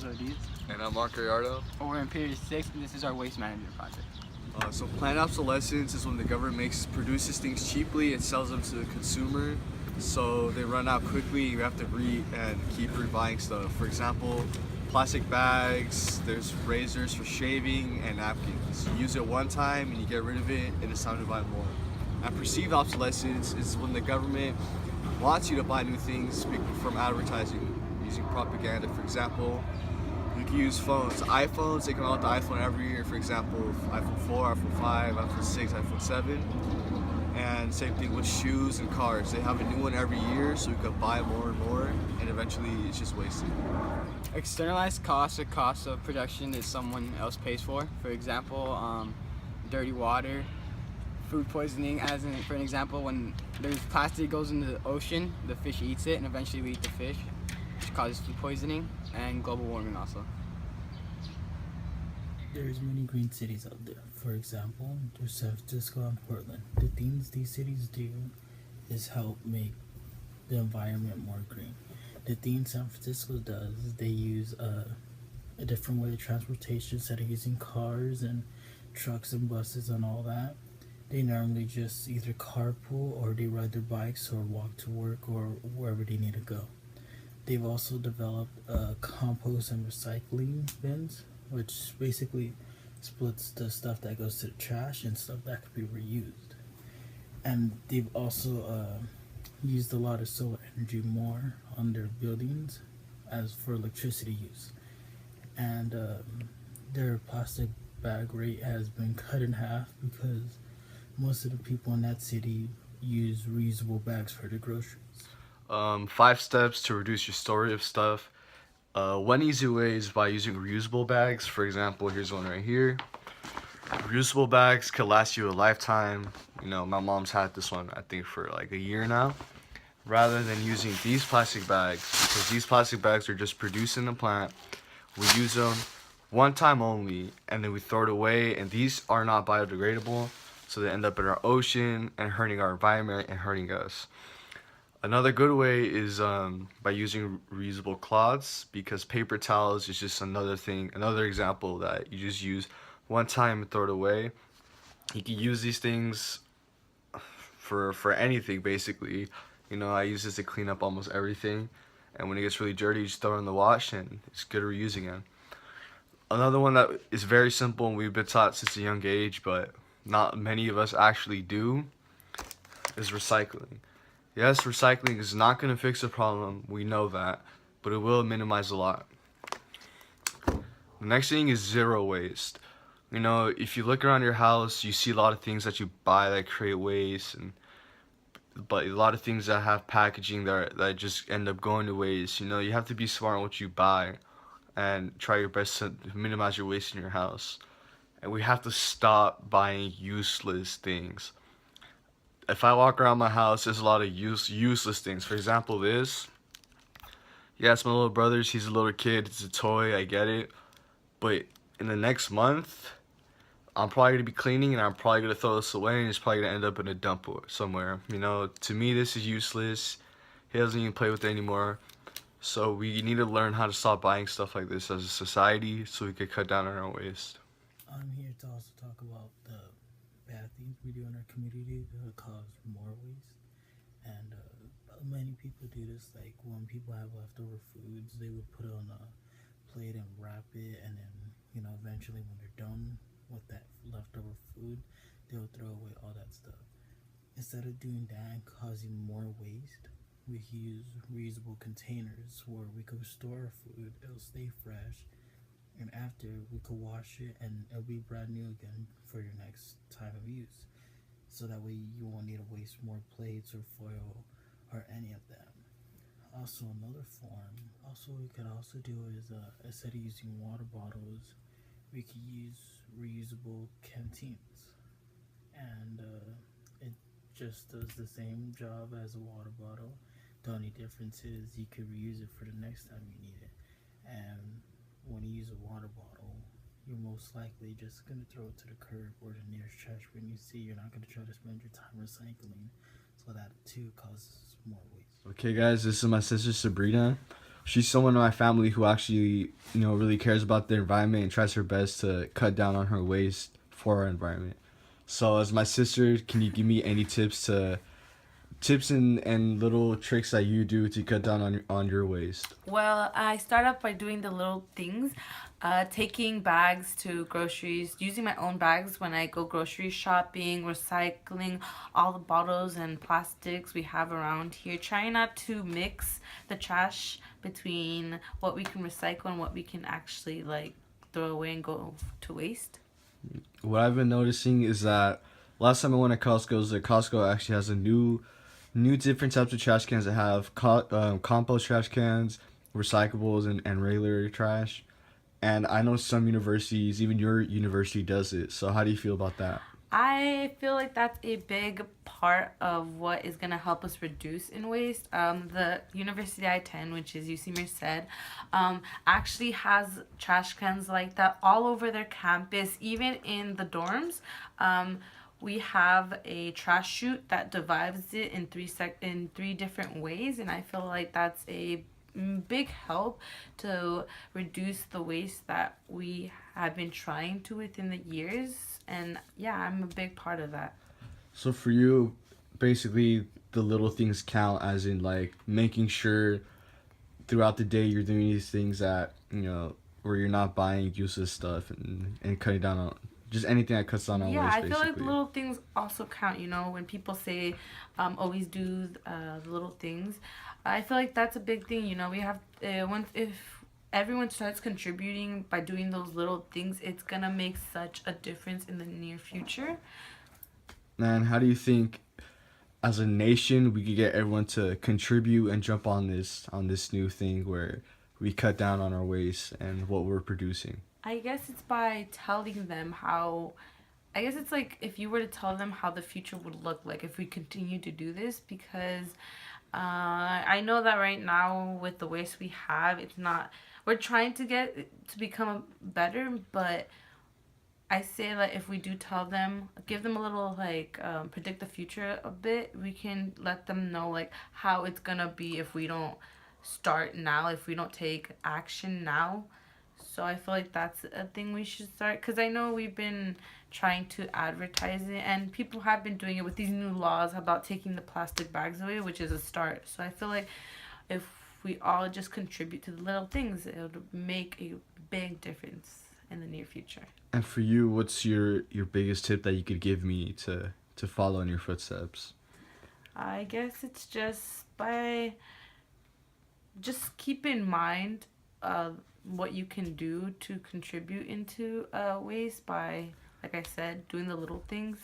Carlos Ortiz. And I'm Mark Gallardo. We're in period 6, and this is our waste management project. So planned obsolescence is when the government produces things cheaply and sells them to the consumer. So they run out quickly. You have to keep rebuying stuff. For example, plastic bags. There's razors for shaving and napkins. You use it one time and you get rid of it, and it's time to buy more. And perceived obsolescence is when the government wants you to buy new things from advertising using propaganda. For example, you can use phones. iPhones, they come out with the iPhone every year. For example, iPhone 4, iPhone 5, iPhone 6, iPhone 7. And same thing with shoes and cars. They have a new one every year, so you can buy more and more, and eventually it's just wasted. Externalized costs or costs of production that someone else pays for. For example, dirty water, food poisoning. For an example, when there's plastic goes into the ocean, the fish eats it, and eventually we eat the fish, which causes food poisoning, and global warming also. There's many green cities out there. For example, there's San Francisco and Portland. The things these cities do is help make the environment more green. The thing San Francisco does is they use a different way of transportation instead of using cars and trucks and buses and all that. They normally just either carpool or they ride their bikes or walk to work or wherever they need to go. They've also developed compost and recycling bins, which basically splits the stuff that goes to the trash and stuff that could be reused. And they've also used a lot of solar energy more on their buildings as for electricity use. And their plastic bag rate has been cut in half because most of the people in that city use reusable bags for their groceries. 5 steps to reduce your storage of stuff. One easy way is by using reusable bags. For example, here's one right here. Reusable bags could last you a lifetime. You know, my mom's had this one, I think, for like a year now. Rather than using these plastic bags, because these plastic bags are just produced in the plant. We use them one time only, and then we throw it away, and these are not biodegradable, so they end up in our ocean and hurting our environment and hurting us. Another good way is by using reusable cloths, because paper towels is just another example that you just use one time and throw it away. You can use these things for anything, basically. You know, I use this to clean up almost everything, and when it gets really dirty, you just throw it in the wash, and it's good to reuse again. Another one that is very simple and we've been taught since a young age, but not many of us actually do, is recycling. Yes, recycling is not going to fix the problem, we know that, but it will minimize a lot. The next thing is zero waste. You know, if you look around your house, you see a lot of things that you buy that create waste, but a lot of things that have packaging that just end up going to waste. You know, you have to be smart on what you buy and try your best to minimize your waste in your house. And we have to stop buying useless things. If I walk around my house, there's a lot of useless things. For example, this. Yeah, it's my little brother's. He's a little kid. It's a toy. I get it. But in the next month, I'm probably going to be cleaning, and I'm probably going to throw this away, and it's probably going to end up in a dump somewhere. You know, to me, this is useless. He doesn't even play with it anymore. So we need to learn how to stop buying stuff like this as a society so we can cut down on our waste. I'm here to also talk about the bad things we do in our community that cause more waste. And many people do this, like when people have leftover foods, they would put it on a plate and wrap it, and then, you know, eventually when they're done with that leftover food, they'll throw away all that stuff. Instead of doing that and causing more waste, we can use reusable containers where we could store our food, it'll stay fresh, and after we could wash it and it'll be brand new again for your next time of use. So that way you won't need to waste more plates or foil or any of that. Also, another form, we could also do is instead of using water bottles, we could use reusable canteens, and it just does the same job as a water bottle. The only difference is you could reuse it for the next time you need it. And when you use a water bottle, you're most likely just going to throw it to the curb or the nearest trash bin you see. You're not going to try to spend your time recycling, so that too causes more waste. Okay guys, this is my sister Sabrina. she's someone in my family who actually, really cares about the environment and tries her best to cut down on her waste for our environment. So as my sister, can you give me any tips and little tricks that you do to cut down on your waste? Well, I start off by doing the little things, taking bags to groceries, using my own bags when I go grocery shopping, recycling all the bottles and plastics we have around here, trying not to mix the trash between what we can recycle and what we can actually like throw away and go to waste. What I've been noticing is that last time I went to Costco, is that Costco actually has a new different types of trash cans that have compost trash cans, recyclables, and regular trash. And I know some universities, even your university, does it. So how do you feel about that? I feel like that's a big part of what is going to help us reduce in waste. The university I attend, which is UC Merced, actually has trash cans like that all over their campus, even in the dorms. We have a trash chute that divides it in three different ways, and I feel like that's a big help to reduce the waste that we have been trying to within the years. And yeah, I'm a big part of that. So for you, basically, the little things count, as in like making sure throughout the day you're doing these things that, where you're not buying useless stuff and cutting down on just anything that cuts down on Yeah, waste, I feel basically. like little things also count, when people say always do the little things. I feel like that's a big thing, we have, if everyone starts contributing by doing those little things, it's gonna make such a difference in the near future. And how do you think, as a nation, we could get everyone to contribute and jump on this new thing where we cut down on our waste and what we're producing? I guess it's by telling them how. I guess it's like if you were to tell them how the future would look like if we continue to do this, because I know that right now with the waste we have, it's not. We're trying to get it to become better, but I say that if we do tell them, give them a little like predict the future a bit, we can let them know like how it's gonna be if we don't start now, if we don't take action now. So I feel like that's a thing we should start, because I know we've been trying to advertise it and people have been doing it with these new laws about taking the plastic bags away, which is a start. So I feel like if we all just contribute to the little things, it'll make a big difference in the near future. And for you, what's your biggest tip that you could give me to follow in your footsteps? I guess it's just keep in mind what you can do to contribute into waste by, like I said, doing the little things.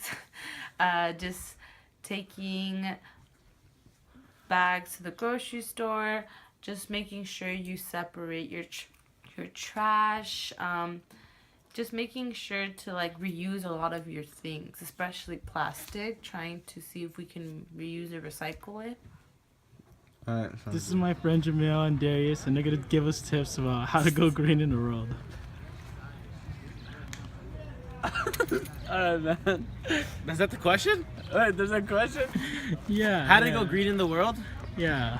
Just taking bags to the grocery store, just making sure you separate your trash, just making sure to like reuse a lot of your things, especially plastic, trying to see if we can reuse or recycle it. All right. This is my friend Jamil and Darius, and they're gonna give us tips about how to go green in the world. Alright, man. Is that the question? Wait, there's a question? Yeah. How to go green in the world? Yeah.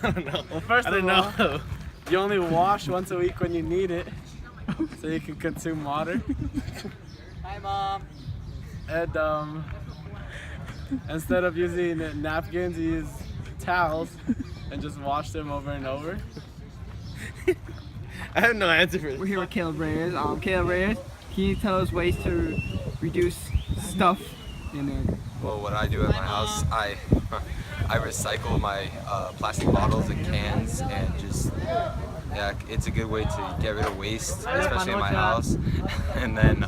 I don't know. Well, first of all, you only wash once a week when you need it, so you can consume water. Hi, Mom. And instead of using napkins, you use towels and just wash them over and over. I have no answer for this. We're here with Caleb Reyes. Caleb Reyes, can you tell us ways to reduce stuff in there? Well, what I do at my house, I recycle my plastic bottles and cans, and just it's a good way to get rid of waste, especially in my house. And then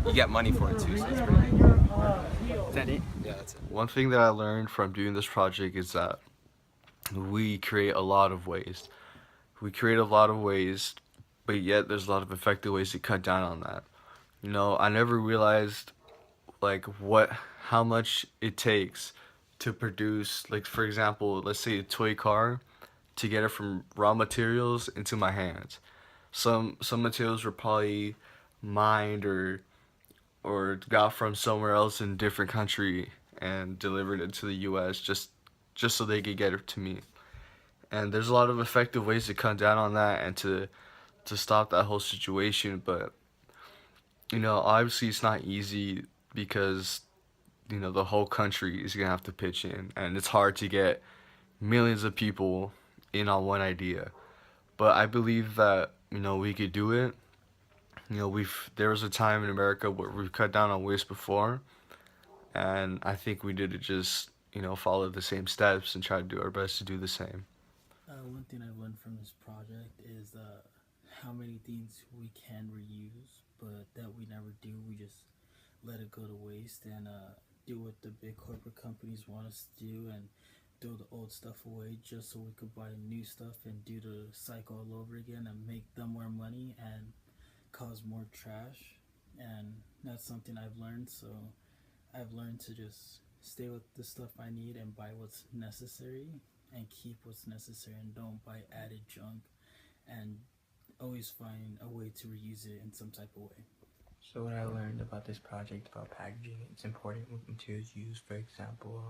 you get money for it too, so it's pretty good. Is that it? Yeah, that's it. One thing that I learned from doing this project is that we create a lot of waste. We create a lot of waste, but yet there's a lot of effective ways to cut down on that. I never realized how much it takes to produce, like, for example, let's say a toy car, to get it from raw materials into my hands. Some materials were probably mined or got from somewhere else in a different country and delivered it to the US just just so they could get it to me. And there's a lot of effective ways to cut down on that and to stop that whole situation. But obviously it's not easy because the whole country is gonna have to pitch in, and it's hard to get millions of people in on one idea. But I believe that we could do it. There was a time in America where we've cut down on waste before, and I think we did it just follow the same steps and try to do our best to do the same. One thing I've learned from this project is how many things we can reuse, but that we never do. We just let it go to waste and do what the big corporate companies want us to do and throw the old stuff away just so we could buy new stuff and do the cycle all over again and make them more money and cause more trash. And that's something I've learned. So I've learned to just stay with the stuff I need and buy what's necessary and keep what's necessary and don't buy added junk, and always find a way to reuse it in some type of way. So what I learned about this project about packaging, it's important with materials used. For example,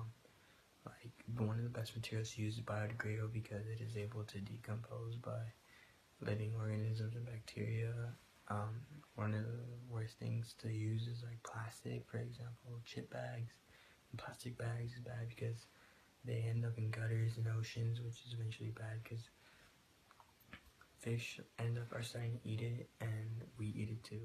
like one of the best materials used is biodegradable because it is able to decompose by living organisms and bacteria. One of the worst things to use is like plastic, for example, chip bags. And plastic bags is bad because they end up in gutters and oceans, which is eventually bad because fish are starting to eat it and we eat it too.